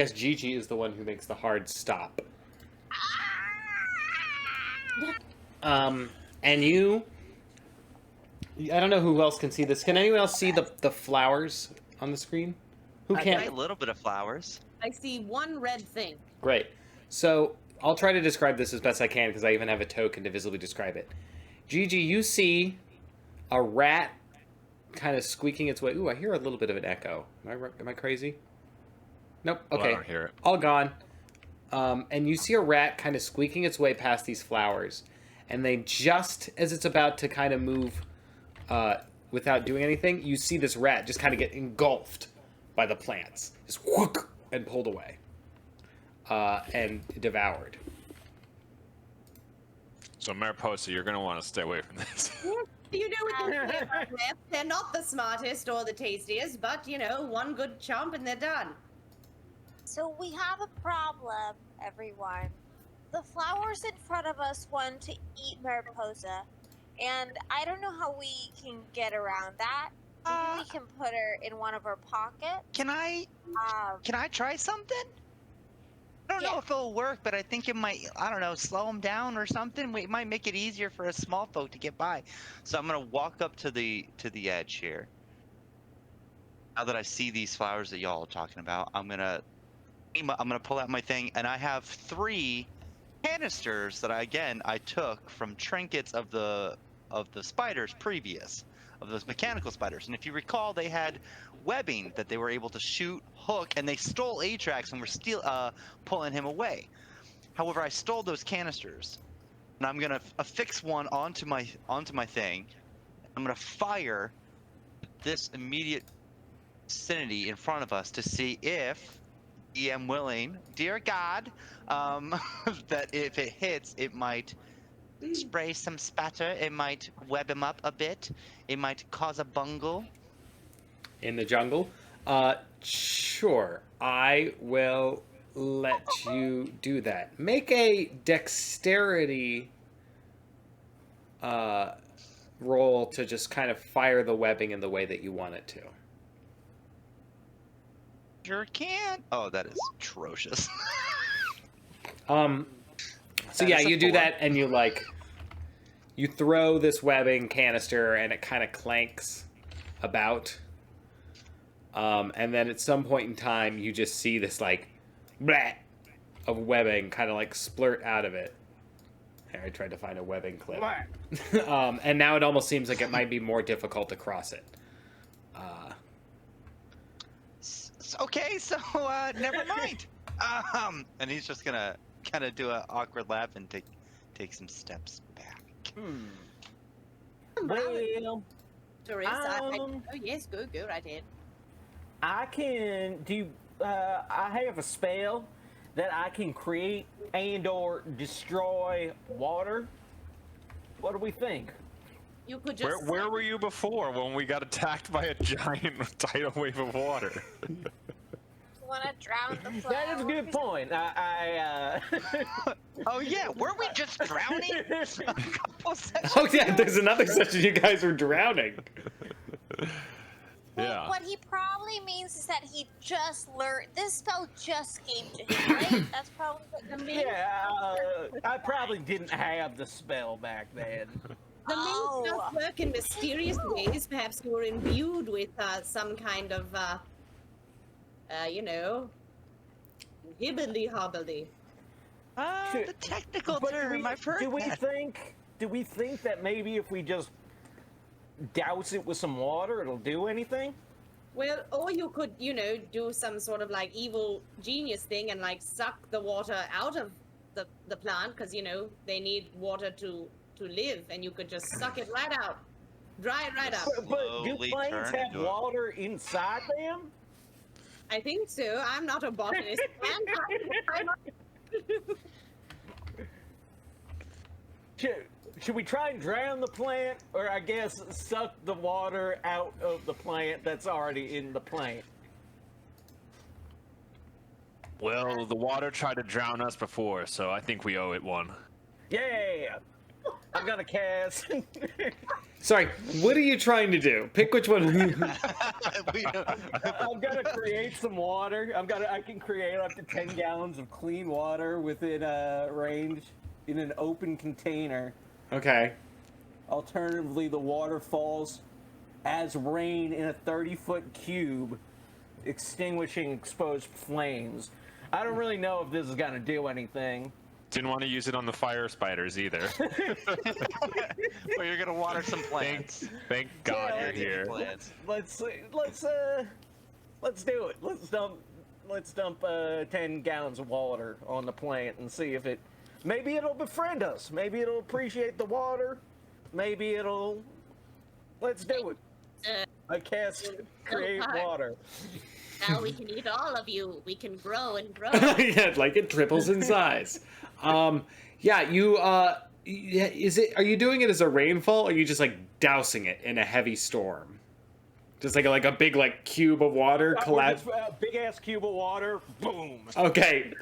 guess Gigi is the one who makes the hard stop. And you... I don't know who else can see this. Can anyone else see the flowers on the screen? Who I can't? got a little bit of flowers. I see one red thing. Great. So I'll try to describe this as best I can because I even have a token to visibly describe it. Gigi, you see a rat kind of squeaking its way. Ooh, I hear a little bit of an echo. Am I crazy? Nope. Okay. Well, I don't hear it. All gone. And you see a rat kind of squeaking its way past these flowers. And they just, as it's about to kind of move without doing anything, you see this rat just kind of get engulfed by the plants. Just whook, and pulled away. And devoured. So, Mariposa, you're going to want to stay away from this. You know, with the left, they're not the smartest or the tastiest, but, you know, one good chomp and they're done. So we have a problem, everyone. The flowers in front of us want to eat Mariposa, and I don't know how we can get around that. Maybe we can put her in one of our pockets. Can I try something? I don't know if it'll work, but I think it might, I don't know, slow them down or something. It might make it easier for us small folk to get by. So I'm gonna walk up to the edge here. Now that I see these flowers that y'all are talking about, I'm gonna pull out my thing, and I have 3 canisters that I took from trinkets of the spiders previous, of those mechanical spiders. And if you recall, they had webbing that they were able to shoot, hook, and they stole Atrax and were pulling him away. However, I stole those canisters, and I'm gonna affix one onto my thing. I'm gonna fire this immediate vicinity in front of us to see if I am willing, dear God, that if it hits, it might spray some spatter, it might web him up a bit, it might cause a bungle. In the jungle? Sure. I will let you do that. Make a dexterity roll to just kind of fire the webbing in the way that you want it to. Sure can. Oh, that is atrocious. So yeah, you do that, and you throw this webbing canister, and it kind of clanks about. And then at some point in time, you just see this blah of webbing kind of splurt out of it. Here, I tried to find a webbing clip. And now it almost seems like it might be more difficult to cross it. Okay, so never mind. And he's just gonna kind of do an awkward laugh and take some steps back. Well, Teresa, oh yes, go right ahead. I can do. I have a spell that I can create and/or destroy water. What do we think? You could just. Where were you before when we got attacked by a giant tidal wave of water? Want to drown the flowers? That is a good point. Oh yeah, were we just drowning? A couple sessions Oh yeah, ago? there's another session you guys were drowning. Well, Yeah. what he probably means is that he just learned. This spell just came to him, right? That's probably what that means. Yeah, I probably didn't have the spell back then. The main stuff work in mysterious ways. Perhaps you were imbued with some kind of, you know, hibbly-hobbly. The technical term, I've heard that. Do we think that maybe if we just douse it with some water, it'll do anything? Well, or you could, you know, do some sort of evil genius thing and suck the water out of the plant, because you know they need water to live, and you could just suck it right out, dry it right up. But do Slowly plants turn have into a- water inside them? I think so. I'm not a botanist. Should we try and drown the plant, or I guess suck the water out of the plant that's already in the plant? Well, the water tried to drown us before, so I think we owe it one. Yeah! I'm gonna cast. Sorry, what are you trying to do? Pick which one. We don't- I'm gonna create some water. I can create up to 10 gallons of clean water within range in an open container. Okay. Alternatively, the water falls as rain in a 30-foot cube, extinguishing exposed flames. I don't really know if this is gonna do anything. Didn't want to use it on the fire spiders either. Well, you're gonna water some plants. Thank God Yeah, you're here. Plants. Let's do it. Let's dump 10 gallons of water on the plant and see if maybe it'll befriend us. Maybe it'll appreciate the water. Maybe let's do it. I cast create water. Now we can eat all of you. We can grow and grow. Yeah, like it triples in size. Yeah, you are you doing it as a rainfall, or are you just like dousing it in a heavy storm? Just like a big cube of water collapse. A big ass cube of water. Boom. Okay,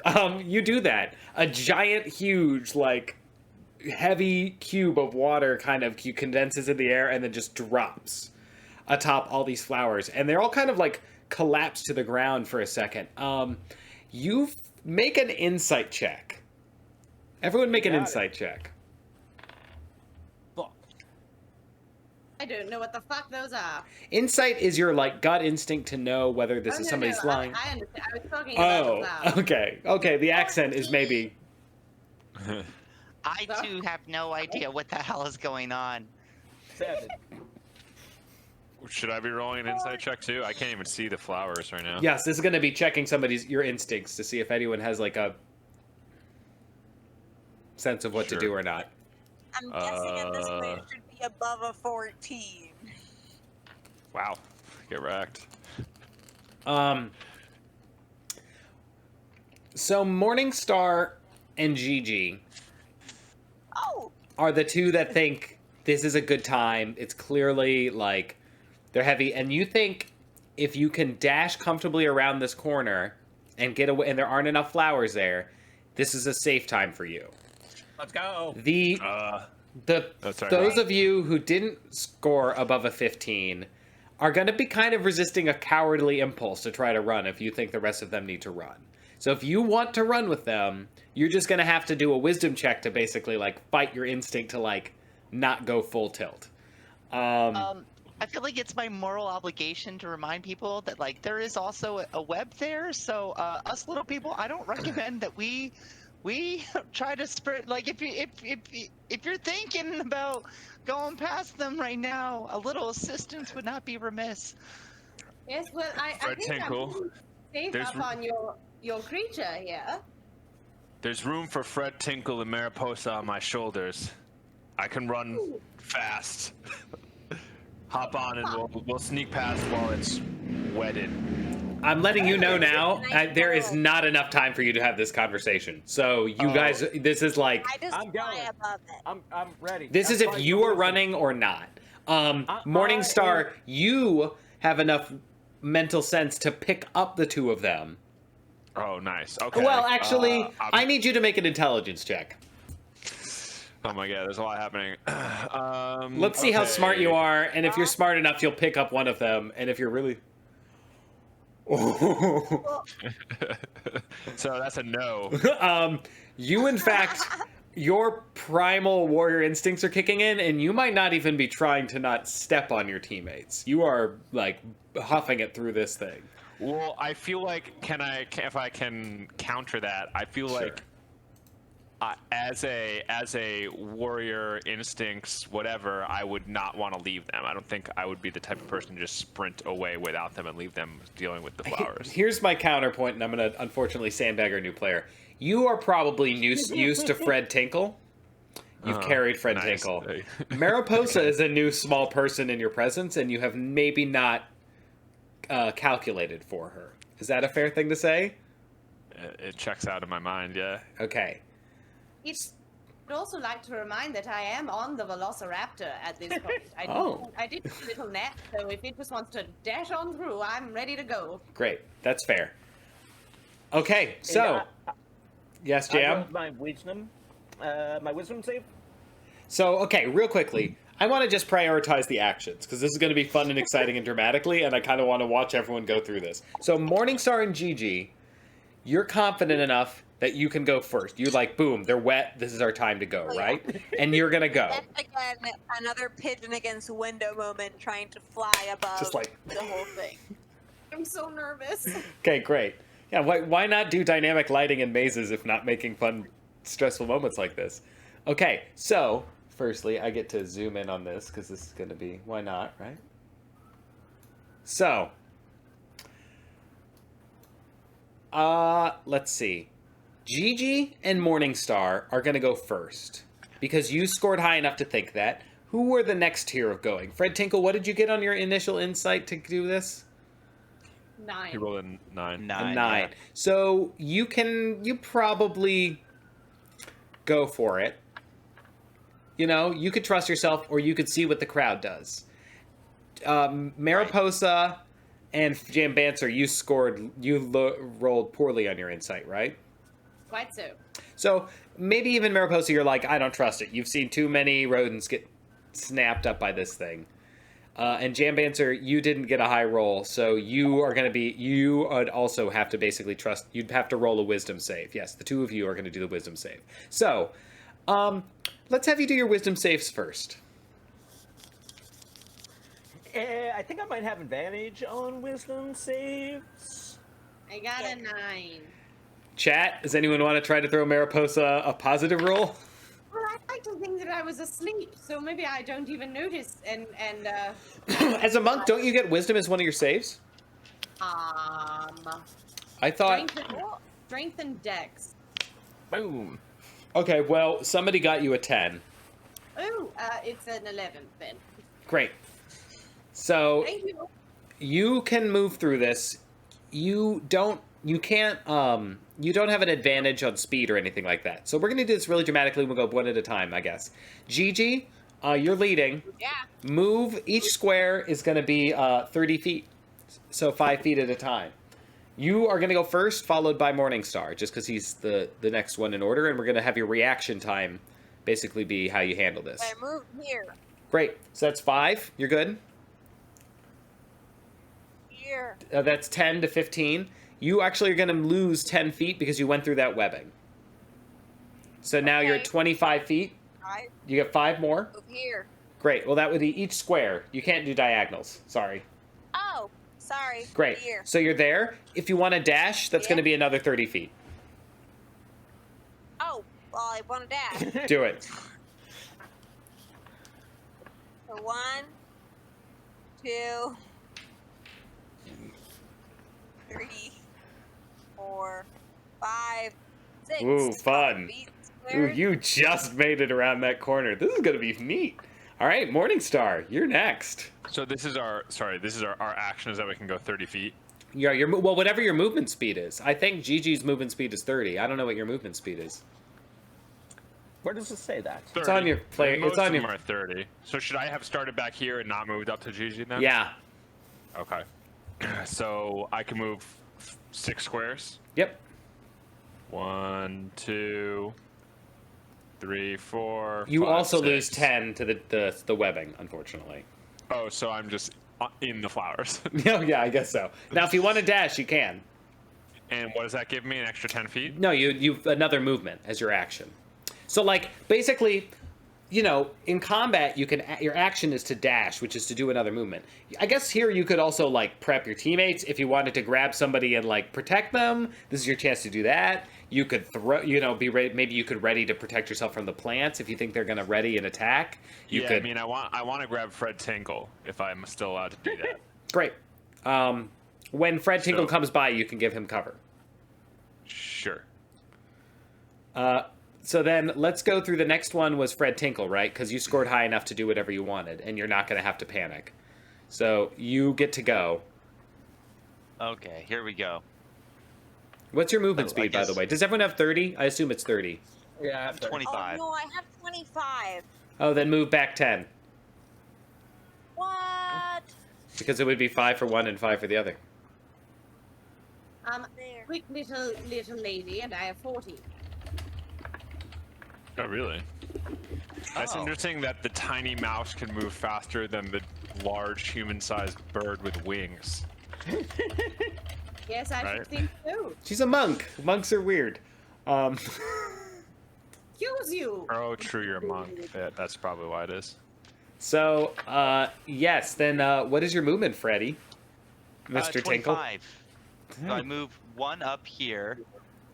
you do that. A giant, huge, heavy cube of water kind of condenses in the air and then just drops atop all these flowers, and they're all kind of collapse to the ground for a second. You make an insight check. Everyone make an insight check. Fuck. I don't know what the fuck those are. Insight is your gut instinct to know whether this Oh, is no, somebody's no, lying. I understand. I was talking about loud. Okay. The accent is maybe. I too have no idea what the hell is going on. 7. Should I be rolling an insight check too? I can't even see the flowers right now. Yes, this is going to be checking your instincts to see if anyone has a sense of what to do or not. I'm guessing at this point it should be above a 14. Wow. Get wrecked. So Morningstar and Gigi Oh, are the two that think this is a good time. It's clearly they're heavy, and you think if you can dash comfortably around this corner and get away, and there aren't enough flowers there, this is a safe time for you. Let's go. That's right. Those of you who didn't score above a 15 are going to be kind of resisting a cowardly impulse to try to run if you think the rest of them need to run. So if you want to run with them, you're just going to have to do a wisdom check to basically fight your instinct to not go full tilt. I feel like it's my moral obligation to remind people that there is also a web there. So us little people, I don't recommend that we try to spread. If you're thinking about going past them right now, a little assistance would not be remiss. Yes, well, I Fred think Tinkle. I'm safe There's up on your creature here. There's room for Fred Tinkle and Mariposa on my shoulders. I can run fast. Hop on and we'll sneak past while it's wetted. I'm letting you know now, there is not enough time for you to have this conversation. So you guys, this is I just I'm fly going. above it. I'm ready. this is if you are running or not. Morningstar, you have enough mental sense to pick up the two of them. Oh, nice. Okay. Well, actually, I'm- I need you to make an intelligence check. Oh my god, there's a lot happening. Let's see how smart you okay. are, and if you're smart enough, you'll pick up one of them. And if you're really... So that's a no. You, in fact, your primal warrior instincts are kicking in, and you might not even be trying to not step on your teammates. You are, huffing it through this thing. Well, I feel like if I can counter that, I feel Sure. like as a warrior instincts, whatever, I would not want to leave them. I don't think I would be the type of person to just sprint away without them and leave them dealing with the flowers. Here's my counterpoint, and I'm going to unfortunately sandbag our new player. You are probably used to Fred Tinkle. You've carried Fred nice. Tinkle. Mariposa is a new small person in your presence, and you have maybe not calculated for her. Is that a fair thing to say? It checks out in my mind, yeah. Okay. I'd also like to remind that I am on the Velociraptor at this point. I did a little nap, so if it just wants to dash on through, I'm ready to go. Great. That's fair. Okay, so... Yes, I Jam? rolled my wisdom save. So, okay, real quickly. I want to just prioritize the actions, because this is going to be fun and exciting and dramatically, and I kind of want to watch everyone go through this. So Morningstar and Gigi, you're confident enough that you can go first. You like, boom, they're wet, this is our time to go, right? And you're going to go. That's again another pigeon against window moment, trying to fly above Just like... the whole thing. I'm so nervous. Okay, great. Yeah, why not do dynamic lighting in mazes if not making fun, stressful moments like this? Okay, so... Firstly, I get to zoom in on this because this is going to be, why not, right? So, let's see. Gigi and Morningstar are going to go first because you scored high enough to think that. Who were the next tier of going? Fred Tinkle, what did you get on your initial insight to do this? 9. He rolled a 9. A 9. So you probably go for it. You know, you could trust yourself, or you could see what the crowd does. Mariposa and Jambancer, you rolled poorly on your insight, right? Quite so. So maybe even Mariposa, you're like, I don't trust it. You've seen too many rodents get snapped up by this thing. And Jambancer, you didn't get a high roll, so you would also have to basically trust. You'd have to roll a wisdom save. Yes, the two of you are going to do the wisdom save. So, let's have you do your wisdom saves first. I think I might have advantage on wisdom saves. I got a 9. Chat, does anyone want to try to throw Mariposa a positive roll? Well, I like to think that I was asleep, so maybe I don't even notice. And As a monk, don't you get wisdom as one of your saves? I thought. strength and dex. Boom. Okay, well, somebody got you a 10. Oh, it's an 11 then. Great. So Thank you. you can move through this. You don't have an advantage on speed or anything like that. So we're going to do this really dramatically. We'll go one at a time, I guess. Gigi, you're leading. Yeah. Move. Each square is going to be 30 feet. So 5 feet at a time. You are going to go first, followed by Morningstar, just because he's the next one in order. And we're going to have your reaction time basically be how you handle this. I moved here. Great. So that's 5. You're good? Here. That's 10 to 15. You actually are going to lose 10 feet because you went through that webbing. So now you're at 25 feet. You get 5 more. Move here. Great. Well, that would be each square. You can't do diagonals. Sorry. Oh, sorry. Great. Here. So you're there. If you want to dash, that's going to be another 30 feet. Oh, well, I want to dash. Do it. So 1, 2, 3, 4, 5, 6. Ooh, fun. Feet Ooh, squared. you just made it around that corner. This is going to be neat. All right, Morningstar, you're next. So this is our action is that we can go 30 feet. Yeah, well, whatever your movement speed is. I think Gigi's movement speed is 30. I don't know what your movement speed is. Where does it say that? 30. It's on your player. Most It's on of them your. are 30. So should I have started back here and not moved up to Gigi then? Yeah. Okay. So I can move 6 squares. Yep. 1, 2, 3, 4. You 5, also 6. lose 10 to the webbing, unfortunately. Oh, so I'm just in the flowers. Oh, yeah, I guess so. Now, if you want to dash, you can. And what does that give me? An extra 10 feet? No, you another movement as your action. So, like, basically, you know, in combat, your action is to dash, which is to do another movement. I guess here you could also, like, prep your teammates if you wanted to grab somebody and, like, protect them. This is your chance to do that. You could throw, you know, be ready. Maybe you could ready to protect yourself from the plants if you think they're going to ready an attack. You could. I mean, I want to grab Fred Tinkle if I'm still allowed to do that. Great. When Fred Tinkle comes by, you can give him cover. Sure. So then let's go through the next one was Fred Tinkle, right? Because you scored high enough to do whatever you wanted, and you're not going to have to panic. So you get to go. Okay, here we go. What's your movement speed, by the guess- way? Does everyone have 30? I assume it's 30. Yeah, I have 25. Oh, no, I have 25. Oh, then move back 10. What? Because it would be 5 for one and 5 for the other. There. Quick little lady, and I have 40. Oh, really? That's Oh. interesting that the tiny mouse can move faster than the large human-sized bird with wings. Yes, I Right. should think so. She's a monk. Monks are weird. Excuse you. Oh, true, you're a monk. That's probably why it is. So, yes. Then, what is your movement, Freddy? Mr. Tinkle. 25. So I move 1 up here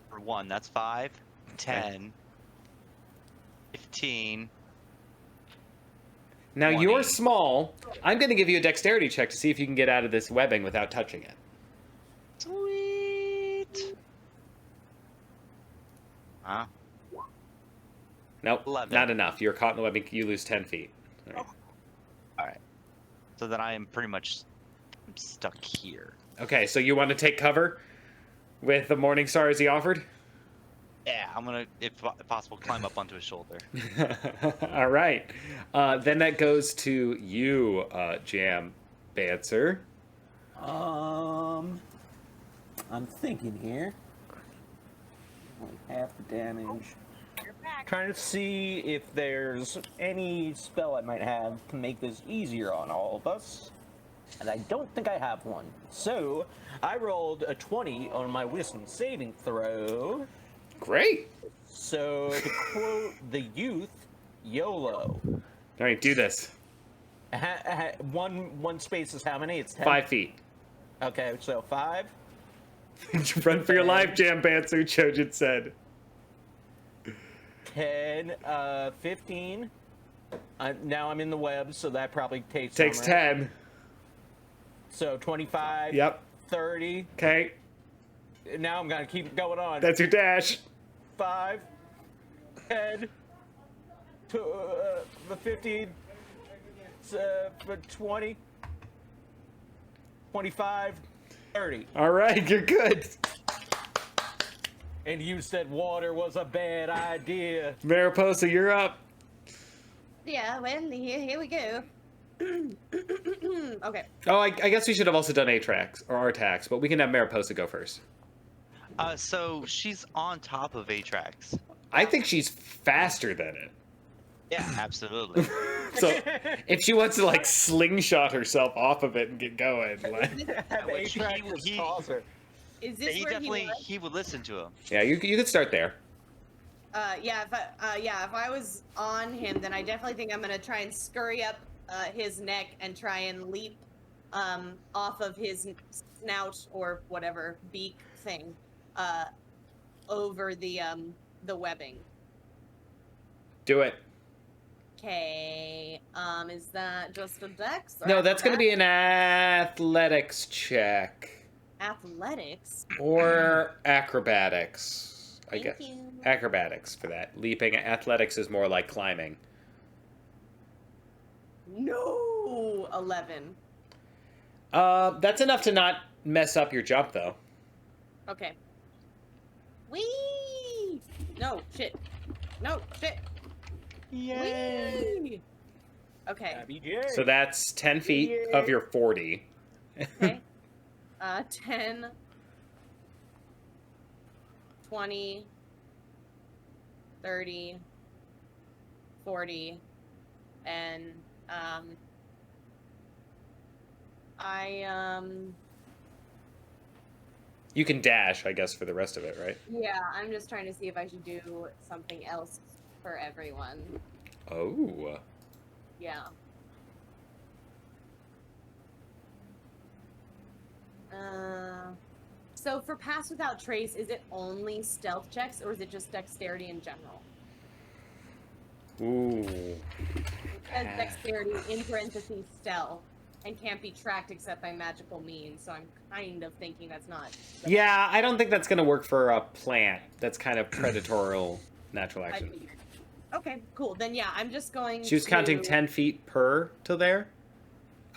for 1. That's 5, 10, 15. Now 20. you're small. I'm going to give you a dexterity check to see if you can get out of this webbing without touching it. Sweet. Huh? Nope, 11. not enough. You're caught in the webbing. You lose 10 feet. All right. All right. So then I am pretty much stuck here. Okay, so you want to take cover with the morning star as he offered? Yeah, I'm gonna, if possible, climb up onto his shoulder. All right. Then that goes to you, Jam Bancer. I'm thinking here. Only half the damage. You're back. Trying to see if there's any spell I might have to make this easier on all of us. And I don't think I have one. So, I rolled a 20 on my wisdom saving throw. Great. So, to quote the youth, YOLO. All right, do this. One space is how many? It's 10? 5 feet. Okay, so 5. Run for your life, Jam Bancer, Chojin said. 10, 15. Now I'm in the web, so that probably takes... Takes some, right? 10. So 25. Yep. 30. Okay, Now I'm gonna keep going on. that's your dash. 5, 10, 15, 20, 25, 30. All right, you're good. And you said water was a bad idea. Mariposa, you're up. Yeah, well, here we go. Okay. Oh, I guess we should have also done A-tracks or R-tracks, but we can have Mariposa go first. So she's on top of Atrax. I think she's faster than it. Yeah, absolutely. So if she wants to like slingshot herself off of it and get going, like, Have Which he- A-Track he- toss her. Is this where He would listen to him. yeah, you could start there. If I was on him, then I definitely think I'm gonna try and scurry up his neck and try and leap off of his snout or whatever beak thing over the webbing. Do it. Okay. Is that just a dex? or No, that's going to be an acrobatics? athletics check Athletics. or acrobatics. I Thank guess you. acrobatics for that. Leaping. Athletics is more like climbing. No, 11. That's enough to not mess up your jump, though. Okay. Whee! No, shit. No, shit. Whee! Okay. Abby J. So that's 10 feet of your 40. Okay. 10, 20, 30, 40, and You can dash, I guess, for the rest of it, right? yeah, I'm just trying to see if I should do something else for everyone. Oh. Yeah. So for Pass Without Trace, is it only stealth checks or is it just dexterity in general? Ooh. It says dexterity in parentheses stealth and can't be tracked except by magical means, so I'm kind of thinking that's not. Yeah, I don't think that's going to work for a plant. That's kind of predatorial natural I action. figured. Okay, cool. Then yeah, I'm just going She was counting 10 feet per to there?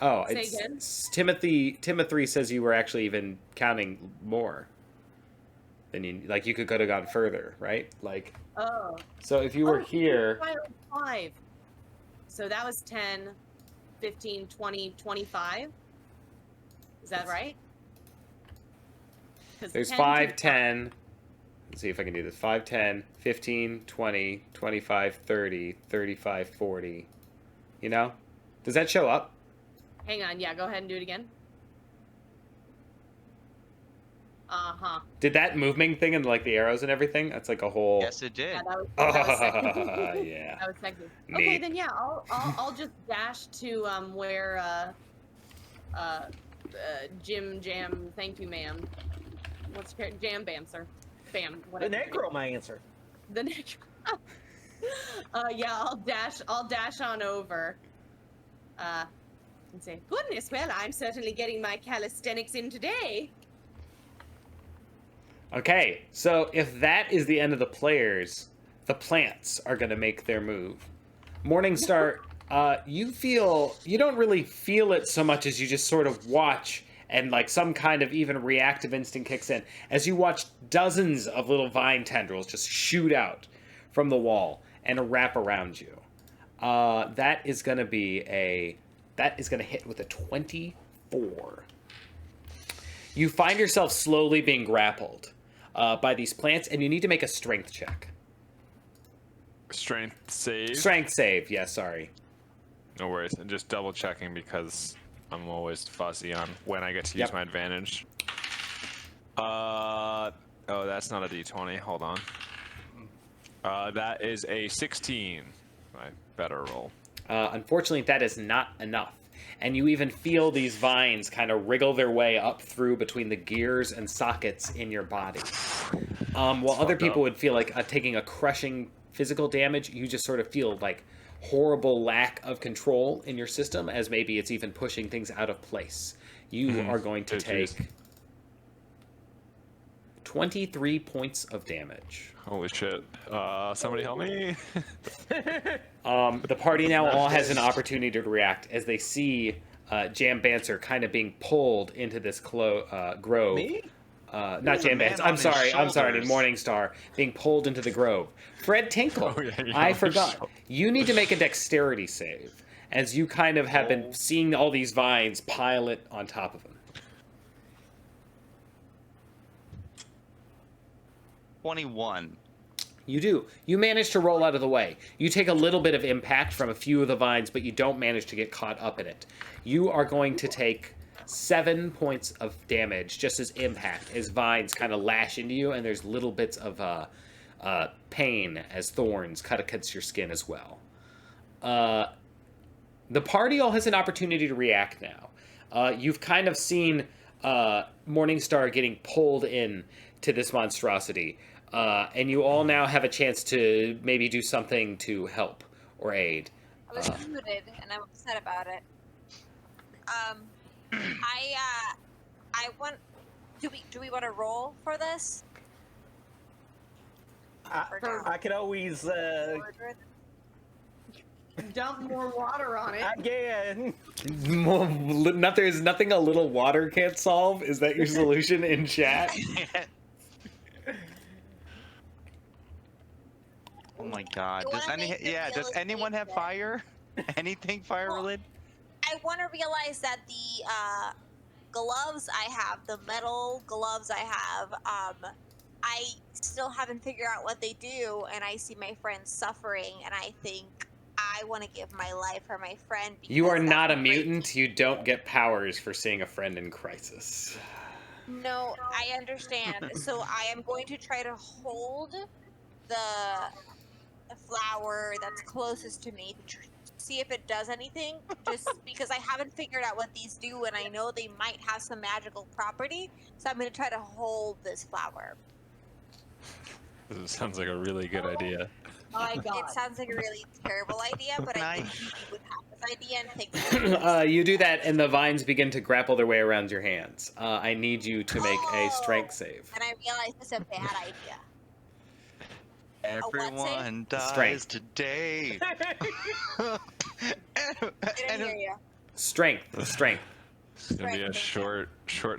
Oh, Say again? Timothy says you were actually even counting more. Then you could have gone further, right? Like, Oh. so if you were Oh, here, 5. So that was 10, 15, 20, 25. Is that right? 'Cause there's 10 5, to 10, Let's see if I can do this. 5, 10, 15, 20, 25, 30, 35, 40. You know? Does that show up? Hang on, yeah, go ahead and do it again. Uh-huh. Did that moving thing and like the arrows and everything? That's like a whole. Yes, it did. Yeah, that was sexy. Yeah. That was sexy. Neat. Okay, then yeah, I'll just dash to where Jim Jam, thank you, ma'am. What's your Jam Bam, sir? Bam. The Whatever. necromancer. The necro. Yeah, I'll dash on over. And say, goodness, well, I'm certainly getting my calisthenics in today. Okay, so if that is the end of the players, the plants are going to make their move. Morningstar, you don't really feel it so much as you just sort of watch, and like some kind of even reactive instinct kicks in as you watch dozens of little vine tendrils just shoot out from the wall and wrap around you. That is going to hit with a 24. You find yourself slowly being grappled by these plants, and you need to make a strength check. Strength save. Strength save, yeah, sorry. No worries. And just double checking because I'm always fuzzy on when I get to use my advantage. Oh, that's not a D20. Hold on. That is a 16. My better roll. Unfortunately, that is not enough. And you even feel these vines kind of wriggle their way up through between the gears and sockets in your body. While other people would feel like taking a crushing physical damage, you just sort of feel like horrible lack of control in your system, as maybe it's even pushing things out of place. You are going to take 23 points of damage. Holy shit. Somebody help me. The party now all has an opportunity to react as they see Jam Bancer kind of being pulled into this grove. Me? Not Jam Bancer. I'm sorry, Morningstar being pulled into the grove. Fred Tinkle, I forgot. You need to make a dexterity save as you kind of have been seeing all these vines pile it on top of him. 21. You do. You manage to roll out of the way. You take a little bit of impact from a few of the vines, but you don't manage to get caught up in it. You are going to take 7 points of damage just as impact, as vines kind of lash into you, and there's little bits of pain as thorns cut against your skin as well. The party all has an opportunity to react now. You've kind of seen Morningstar getting pulled in to this monstrosity. And you all now have a chance to maybe do something to help or aid. I was muted, and I'm upset about it. I want. Do we want to roll for this? I could always Dump more water on it. again. There's nothing a little water can't solve. Is that your solution in chat? Oh my god. Does anyone have fire? Anything fire related? I want to realize that the gloves I have, the metal gloves I have, I still haven't figured out what they do, and I see my friend suffering, and I think I want to give my life for my friend. You are not a mutant. You don't get powers for seeing a friend in crisis. No, I understand. So I am going to try to hold the flower that's closest to me to see if it does anything, just because I haven't figured out what these do, and I know they might have some magical property, so I'm going to try to hold this flower. This sounds like a really good idea. My God. It sounds like a really terrible idea, but I think you would have this idea and take You do that, and the vines begin to grapple their way around your hands. I need you to make a strength save. And I realize it's a bad idea. Everyone dies Strength. today. I didn't hear you. Strength. It's gonna be a short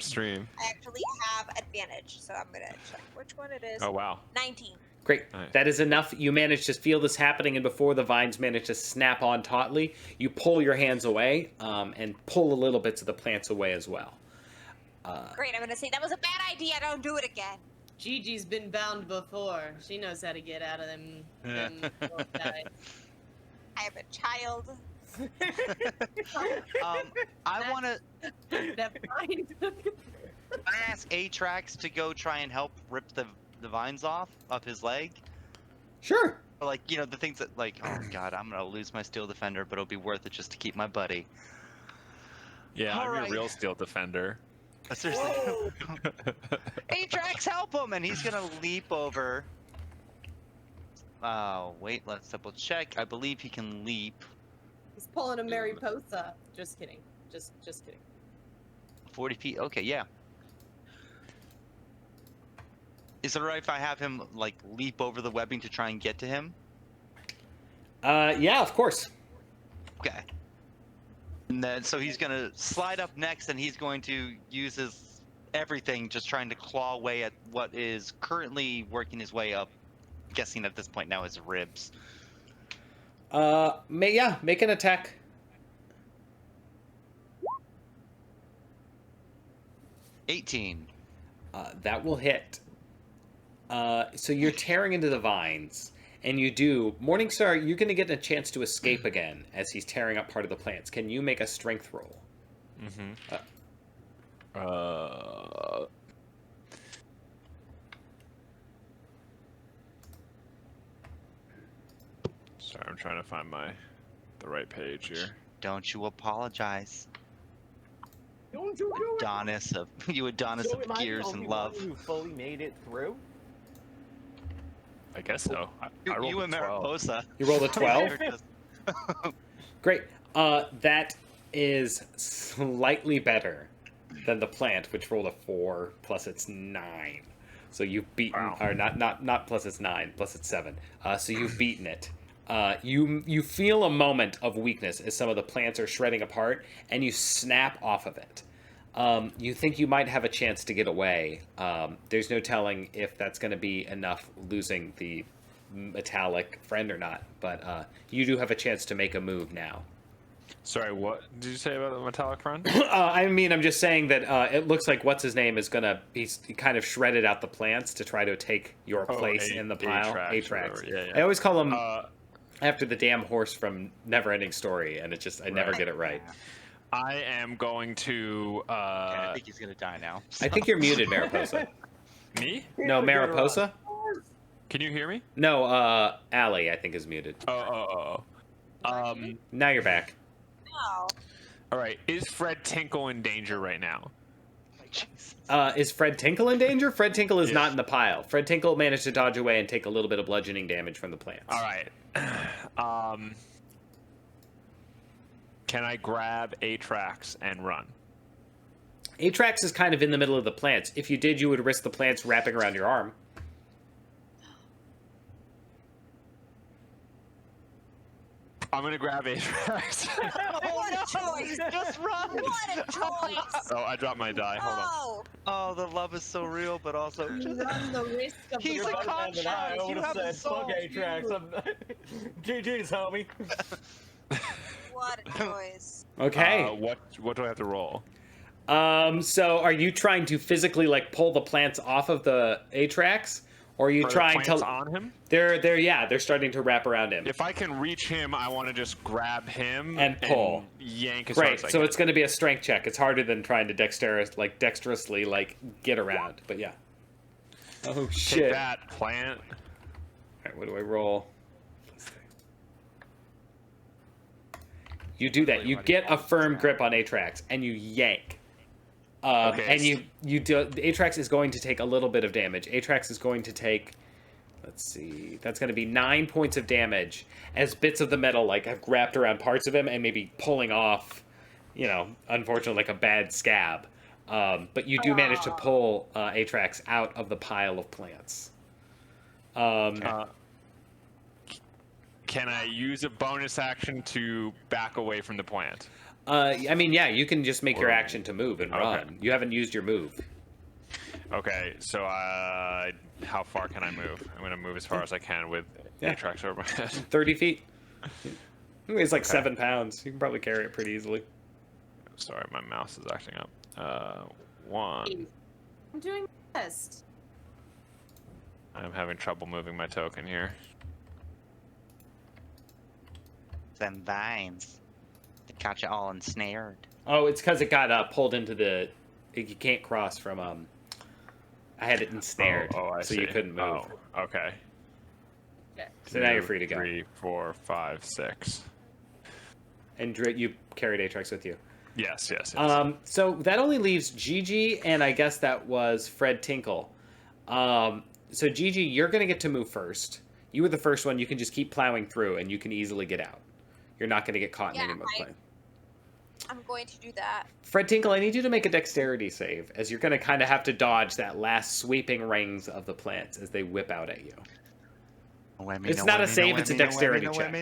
stream. I actually have advantage, so I'm gonna check which one it is. Oh wow. 19. Great. Nice. That is enough. You manage to feel this happening, and before the vines manage to snap on tautly, you pull your hands away and pull a little bits of the plants away as well. Great, I'm gonna say that was a bad idea. Don't do it again. Gigi's been bound before. She knows how to get out of them guys. I am a child. I want to. That fine. I ask Atrax to go try and help rip the vines off of his leg. Sure. Or like, you know, the things that like, oh god, I'm gonna lose my steel defender, but it'll be worth it just to keep my buddy. Yeah, All I'm right. your real steel defender. Seriously. Atrax, help him! And he's gonna leap over. Oh, wait, let's double check. I believe he can leap He's pulling a Mariposa. Just kidding. Just kidding. 40 feet. Okay, yeah. Is it alright if I have him like leap over the webbing to try and get to him? Yeah, of course. Okay. And then, so he's gonna slide up next, and he's going to use his everything, just trying to claw away at what is currently working his way up. Guessing at this point now his ribs. Make an attack. $18. That will hit. So you're tearing into the vines, and you do. Morningstar, you're going to get a chance to escape again as he's tearing up part of the plants. Can you make a strength roll? Mm-hmm. Sorry, I'm trying to find the right page here. Don't you apologize. Don't you do it. Adonis of So am I the gears only and love. one who fully made it through? I guess so. I rolled You a and 12. Mariposa. You rolled a 12? Just- Great. That is slightly better than the plant, which rolled a 4 plus it's 9. So you've beaten, Wow. or not plus it's 9, plus it's 7. So you've beaten it. You feel a moment of weakness as some of the plants are shredding apart, and you snap off of it. You think you might have a chance to get away. There's no telling if that's going to be enough, losing the metallic friend or not, but you do have a chance to make a move now. Sorry, what did you say about the metallic friend? I mean, I'm just saying that it looks like what's his name is he's kind of shredded out the plants to try to take your place in the pile. Atrax. Yeah. I always call him after the damn horse from Neverending Story, and I never get it right. I am going to. I think he's gonna die now. I think you're muted, Mariposa. Me? No, Mariposa? Can you hear me? No, Allie, I think, is muted. Oh. Now you're back. No. All right. Is Fred Tinkle in danger right now? Jesus. Is Fred Tinkle in danger? Fred Tinkle is Yeah. not in the pile. Fred Tinkle managed to dodge away and take a little bit of bludgeoning damage from the plants. All right. Can I grab Atrax and run? Atrax is kind of in the middle of the plants. If you did, you would risk the plants wrapping around your arm. I'm gonna grab Atrax. What a choice! Just run! What a choice! Oh, I dropped my die. Hold on. Oh, Oh, the love is so real, but also You run the risk of He's the a con- I You would have have the said, fuck soul. Atrax. GG's, homie. what a choice! Okay. What do I have to roll? So are you trying to physically like pull the plants off of the Atrax, or are you Are the trying plants to? on him? They're starting to wrap around him. If I can reach him, I want to just grab him And pull. yank as hard Great. as I So can. it's going to be a strength check. It's harder than trying to dexterously get around. But yeah. Oh Take shit! that plant. All right, what do I roll? You do that. You get a firm grip on Atrax and you yank. Okay, And you do. Atrax is going to take a little bit of damage. Atrax is going to take. Let's see. That's going to be 9 points of damage as bits of the metal have wrapped around parts of him and maybe pulling off, unfortunately, a bad scab. But you do manage to pull Atrax out of the pile of plants. Can I use a bonus action to back away from the plant? You can just make your action to move and run. You haven't used your move. Okay, so how far can I move? I'm going to move as far as I can with Yeah. Atrax over my head. 30 feet. It weighs 7 pounds. You can probably carry it pretty easily. Sorry, my mouse is acting up. 1. I'm doing my best. I'm having trouble moving my token here. Them vines. They got you all ensnared. Oh, it's because it got pulled into the. You can't cross from. I had it ensnared, I so see. you couldn't move. Oh, okay. So now you're free to go. 3, 4, 5, 6. And you carried Atrax with you. Yes. So that only leaves Gigi, and I guess that was Fred Tinkle. So Gigi, you're going to get to move first. You were the first one. You can just keep plowing through, and you can easily get out. You're not going to get caught in any plane. I'm going to do that. Fred Tinkle, I need you to make a dexterity save, as you're going to kind of have to dodge that last sweeping rings of the plants as they whip out at you. It's not a save, it's a dexterity check.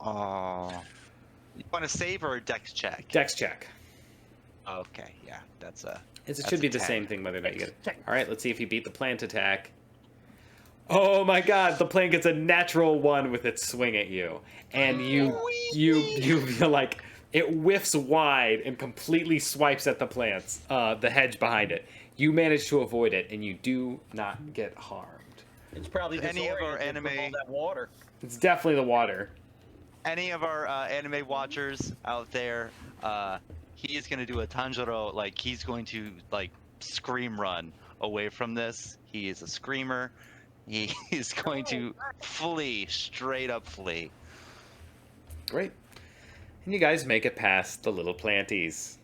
Oh. You want a save or a dex check? Dex check. Okay, yeah, that's a. It That's should be a the 10. same thing whether or not you get it. All right, let's see if you beat the plant attack. Oh my god, the plant gets a natural 1 with its swing at you. And you feel like it whiffs wide and completely swipes at the plants, the hedge behind it. You manage to avoid it, and you do not get harmed. It's probably Any of our disoriented from all anime- that water. It's definitely the water. Any of our anime watchers out there, he is going to do a Tanjiro, like, he's going to, like, scream run away from this. He is a screamer. He is going to flee, straight up flee. Great. And you guys make it past the little planties.